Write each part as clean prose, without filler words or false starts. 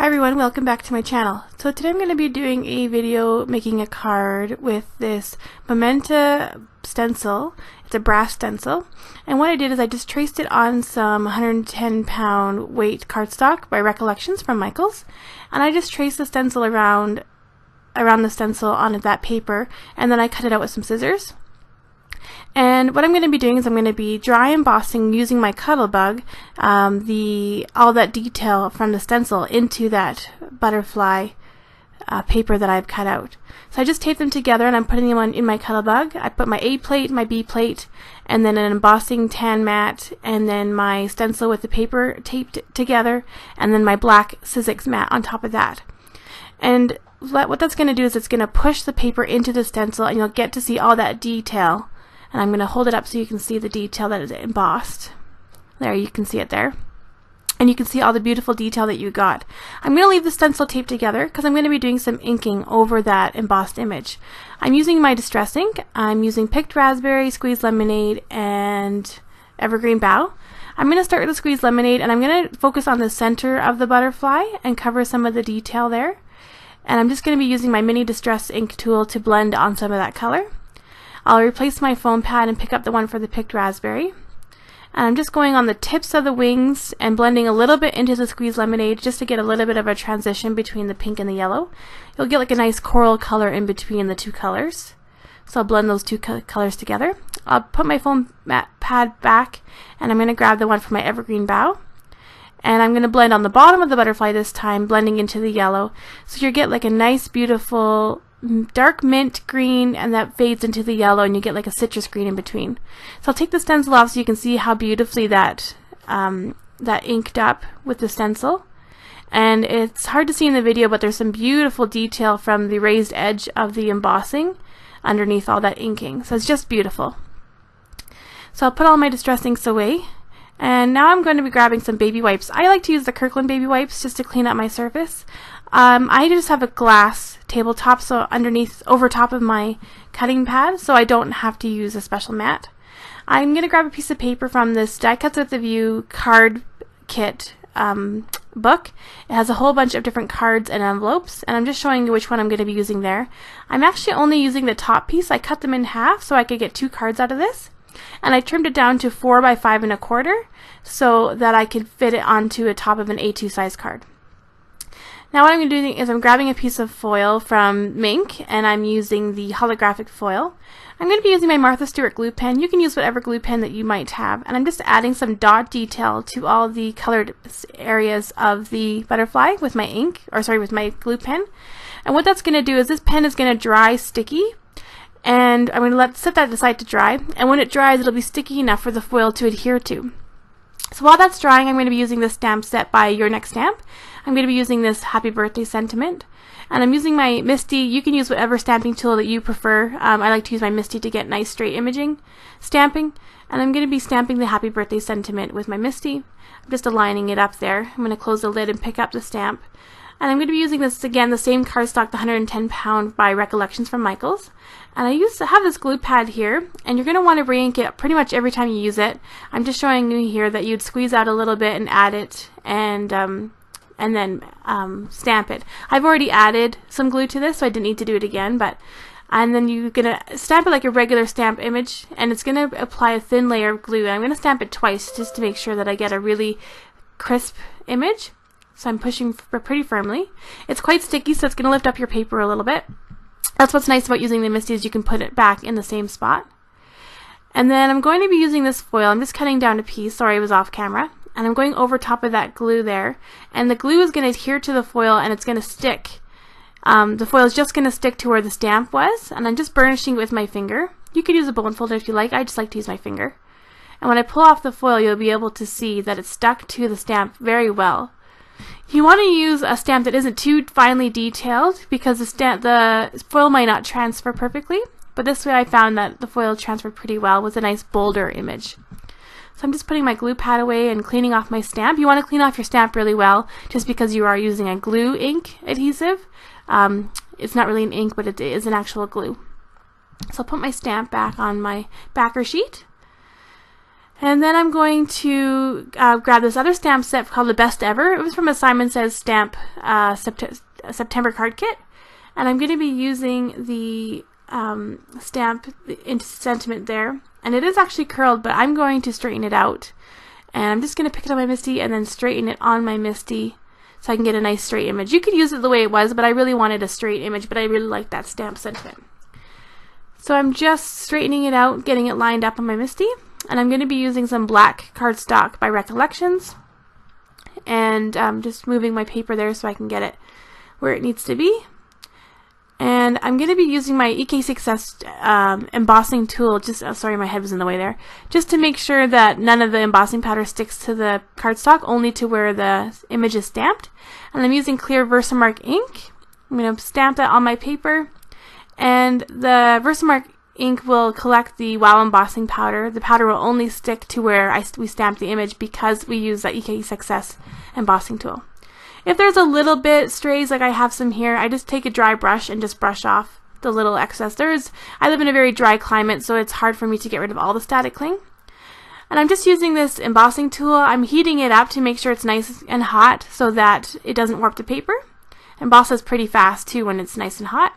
Hi everyone, welcome back to my channel. So today I'm going to be doing a video making a card with this Memento stencil. It's a brass stencil, and what I did is I just traced it on some 110-pound weight cardstock by Recollections from Michaels, and I just traced the stencil around the stencil on that paper, and then I cut it out with some scissors. And what I'm going to be doing is I'm going to be dry embossing using my Cuttlebug all that detail from the stencil into that butterfly paper that I've cut out. So I just taped them together and I'm putting them in my Cuttlebug. I put my A plate, my B plate, and then an embossing tan mat, and then my stencil with the paper taped together, and then my black Sizzix mat on top of that. And what that's going to do is it's going to push the paper into the stencil, and you'll get to see all that detail. And I'm going to hold it up so you can see the detail that is embossed. There, you can see it there. And you can see all the beautiful detail that you got. I'm going to leave the stencil taped together because I'm going to be doing some inking over that embossed image. I'm using my Distress ink. I'm using Picked Raspberry, Squeezed Lemonade, and Evergreen Bough. I'm going to start with the Squeezed Lemonade, and I'm going to focus on the center of the butterfly and cover some of the detail there. And I'm just going to be using my mini Distress ink tool to blend on some of that color. I'll replace my foam pad and pick up the one for the Picked Raspberry. And I'm just going on the tips of the wings and blending a little bit into the Squeezed Lemonade just to get a little bit of a transition between the pink and the yellow. You'll get like a nice coral color in between the two colors. So I'll blend those two colors together. I'll put my foam pad back, and I'm going to grab the one for my Evergreen Bough. And I'm going to blend on the bottom of the butterfly this time, blending into the yellow. So you get like a nice, beautiful dark mint green, and that fades into the yellow, and you get like a citrus green in between. So I'll take the stencil off so you can see how beautifully that inked up with the stencil. And it's hard to see in the video, but there's some beautiful detail from the raised edge of the embossing underneath all that inking. So it's just beautiful. So I'll put all my Distress inks away. And now I'm going to be grabbing some baby wipes. I like to use the Kirkland baby wipes just to clean up my surface. I just have a glass tabletop, so over top of my cutting pad, so I don't have to use a special mat. I'm going to grab a piece of paper from this Die Cuts with a View card kit book. It has a whole bunch of different cards and envelopes, and I'm just showing you which one I'm going to be using there. I'm actually only using the top piece. I cut them in half so I could get 2 cards out of this. And I trimmed it down to 4 by 5 1/4 so that I could fit it onto the top of an A2 size card. Now what I'm going to do is I'm grabbing a piece of foil from Mink, and I'm using the holographic foil. I'm going to be using my Martha Stewart glue pen. You can use whatever glue pen that you might have. And I'm just adding some dot detail to all the colored areas of the butterfly with my with my glue pen. And what that's going to do is this pen is going to dry sticky. And I'm going to set that aside to dry, and when it dries it'll be sticky enough for the foil to adhere to. So while that's drying, I'm going to be using this stamp set by Your Next Stamp. I'm going to be using this Happy Birthday sentiment, and I'm using my Misty. You can use whatever stamping tool that you prefer. I like to use my Misty to get nice straight stamping, and I'm going to be stamping the Happy Birthday sentiment with my Misty. I'm just aligning it up there. I'm going to close the lid and pick up the stamp. And I'm going to be using this again, the same cardstock, the 110-pound by Recollections from Michaels. And I used to have this glue pad here, and you're going to want to re-ink it pretty much every time you use it. I'm just showing you here that you'd squeeze out a little bit and add it, and then stamp it. I've already added some glue to this, so I didn't need to do it again. And then you're going to stamp it like a regular stamp image, and it's going to apply a thin layer of glue. And I'm going to stamp it twice just to make sure that I get a really crisp image. So I'm pushing pretty firmly. It's quite sticky, so it's going to lift up your paper a little bit. That's what's nice about using the Misty, is you can put it back in the same spot. And then I'm going to be using this foil. I'm just cutting down a piece. Sorry, I was off camera. And I'm going over top of that glue there. And the glue is going to adhere to the foil, and it's going to stick. The foil is just going to stick to where the stamp was. And I'm just burnishing it with my finger. You could use a bone folder if you like. I just like to use my finger. And when I pull off the foil, you'll be able to see that it's stuck to the stamp very well. You want to use a stamp that isn't too finely detailed, because the foil might not transfer perfectly, but this way I found that the foil transferred pretty well with a nice bolder image. So I'm just putting my glue pad away and cleaning off my stamp. You want to clean off your stamp really well, just because you are using a glue ink adhesive. It's not really an ink, but it is an actual glue. So I'll put my stamp back on my backer sheet. And then I'm going to grab this other stamp set called the Best Ever. It was from a Simon Says Stamp September card kit. And I'm going to be using the stamp into sentiment there. And it is actually curled, but I'm going to straighten it out. And I'm just going to pick it up my MISTI and then straighten it on my MISTI so I can get a nice straight image. You could use it the way it was, but I really wanted a straight image, but I really like that stamp sentiment. So I'm just straightening it out, getting it lined up on my MISTI. And I'm going to be using some black cardstock by Recollections. And just moving my paper there so I can get it where it needs to be. And I'm going to be using my EK Success embossing tool, sorry my head was in the way there, just to make sure that none of the embossing powder sticks to the cardstock, only to where the image is stamped. And I'm using clear Versamark ink. I'm going to stamp that on my paper. And the Versamark ink will collect the WOW embossing powder. The powder will only stick to where we stamp the image because we use the EK Success embossing tool. If there's a little bit strays, like I have some here, I just take a dry brush and just brush off the little excess. I live in a very dry climate, so it's hard for me to get rid of all the static cling. And I'm just using this embossing tool. I'm heating it up to make sure it's nice and hot so that it doesn't warp the paper. Embosses pretty fast too when it's nice and hot.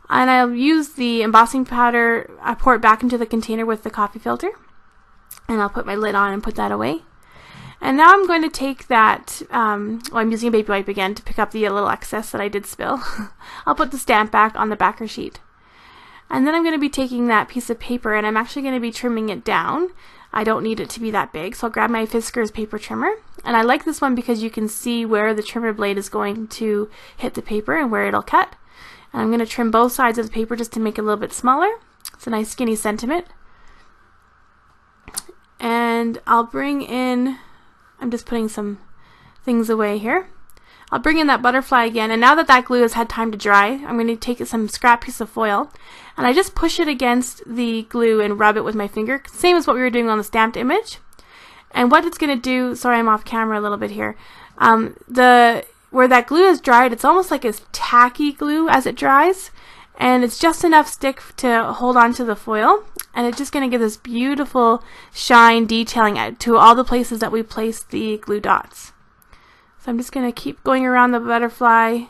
And I'll use the embossing powder, I pour it back into the container with the coffee filter. And I'll put my lid on and put that away. And now I'm going to take that, I'm using a baby wipe again to pick up the little excess that I did spill. I'll put the stamp back on the backer sheet. And then I'm going to be taking that piece of paper and I'm actually going to be trimming it down. I don't need it to be that big, so I'll grab my Fiskars paper trimmer. And I like this one because you can see where the trimmer blade is going to hit the paper and where it'll cut. And I'm going to trim both sides of the paper just to make it a little bit smaller. It's a nice skinny sentiment. And I'll bring in, I'm just putting some things away here. I'll bring in that butterfly again, and now that that glue has had time to dry, I'm going to take some scrap piece of foil, and I just push it against the glue and rub it with my finger, same as what we were doing on the stamped image. And what it's going to do, sorry I'm off camera a little bit here, where that glue is dried, it's almost like a tacky glue as it dries, and it's just enough stick to hold on to the foil, and it's just going to give this beautiful shine detailing to all the places that we placed the glue dots. So I'm just going to keep going around the butterfly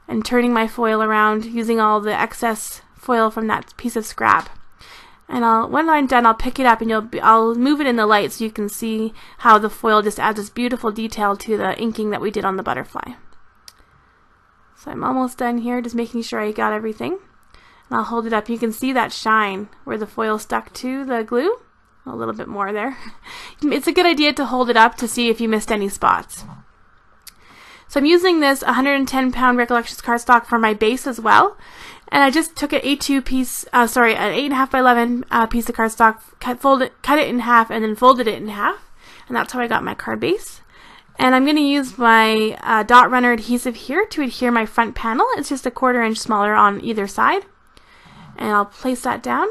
and turning my foil around using all the excess foil from that piece of scrap. And when I'm done, I'll pick it up and I'll move it in the light so you can see how the foil just adds this beautiful detail to the inking that we did on the butterfly. So I'm almost done here, just making sure I got everything. And I'll hold it up. You can see that shine where the foil stuck to the glue. A little bit more there. It's a good idea to hold it up to see if you missed any spots. So I'm using this 110-pound Recollections cardstock for my base as well. And I just took an A2 piece, an 8.5 by 11 piece of cardstock, cut it in half, and then folded it in half. And that's how I got my card base. And I'm going to use my dot runner adhesive here to adhere my front panel. It's just a 1/4 inch smaller on either side. And I'll place that down.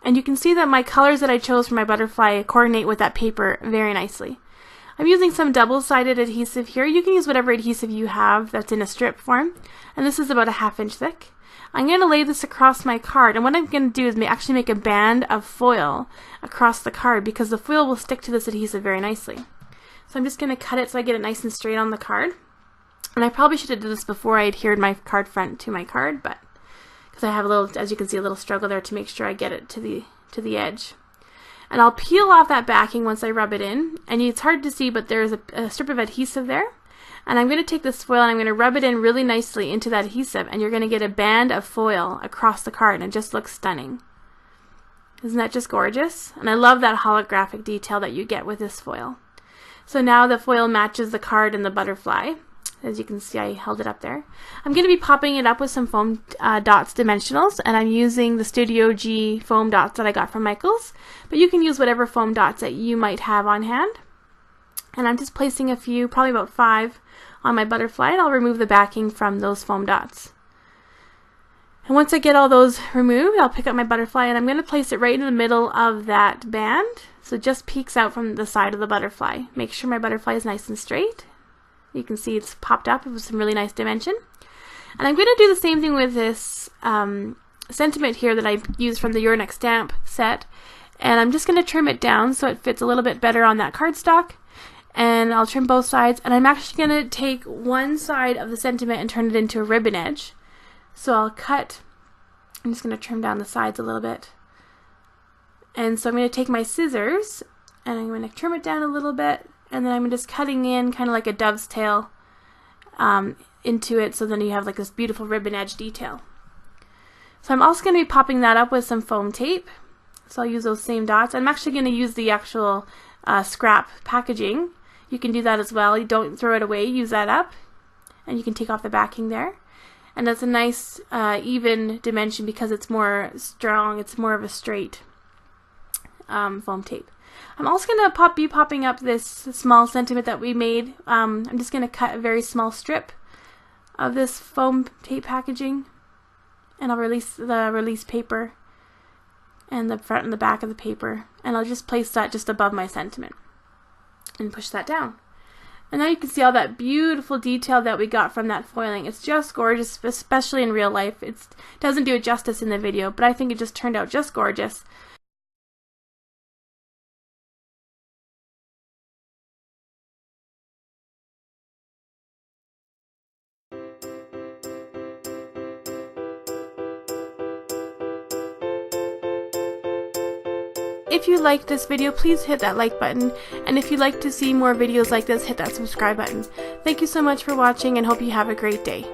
And you can see that my colors that I chose for my butterfly coordinate with that paper very nicely. I'm using some double-sided adhesive here. You can use whatever adhesive you have that's in a strip form. And this is about a 1/2 inch thick. I'm going to lay this across my card, and what I'm going to do is actually make a band of foil across the card because the foil will stick to this adhesive very nicely. So I'm just going to cut it so I get it nice and straight on the card. And I probably should have done this before I adhered my card front to my card, but because I have a little, as you can see, a little struggle there to make sure I get it to the edge. And I'll peel off that backing once I rub it in, and it's hard to see, but there's a strip of adhesive there. And I'm going to take this foil and I'm going to rub it in really nicely into that adhesive, and you're going to get a band of foil across the card, and it just looks stunning. Isn't that just gorgeous? And I love that holographic detail that you get with this foil. So now the foil matches the card and the butterfly. As you can see, I held it up there. I'm going to be popping it up with some foam dots dimensionals, and I'm using the Studio G foam dots that I got from Michaels, but you can use whatever foam dots that you might have on hand. And I'm just placing a few, probably about 5, on my butterfly, and I'll remove the backing from those foam dots. And once I get all those removed, I'll pick up my butterfly, and I'm going to place it right in the middle of that band, so it just peeks out from the side of the butterfly. Make sure my butterfly is nice and straight. You can see it's popped up with some really nice dimension. And I'm going to do the same thing with this sentiment here that I used from the Your Next Stamp set. And I'm just going to trim it down so it fits a little bit better on that cardstock. And I'll trim both sides, and I'm actually going to take one side of the sentiment and turn it into a ribbon edge. So I'll cut, I'm just going to trim down the sides a little bit. And so I'm going to take my scissors and I'm going to trim it down a little bit, and then I'm just cutting in kind of like a dove's tail into it, so then you have like this beautiful ribbon edge detail. So I'm also going to be popping that up with some foam tape. So I'll use those same dots. I'm actually going to use the actual scrap packaging. You can do that as well. You don't throw it away, use that up, and you can take off the backing there. And that's a nice even dimension because it's more strong, it's more of a straight foam tape. I'm also going to be popping up this small sentiment that we made. I'm just going to cut a very small strip of this foam tape packaging, and I'll release the release paper and the front and the back of the paper, and I'll just place that just above my sentiment and push that down. And now you can see all that beautiful detail that we got from that foiling. It's just gorgeous, especially in real life. It doesn't do it justice in the video, but I think it just turned out just gorgeous. If you liked this video, please hit that like button, and if you'd like to see more videos like this, hit that subscribe button. Thank you so much for watching, and hope you have a great day.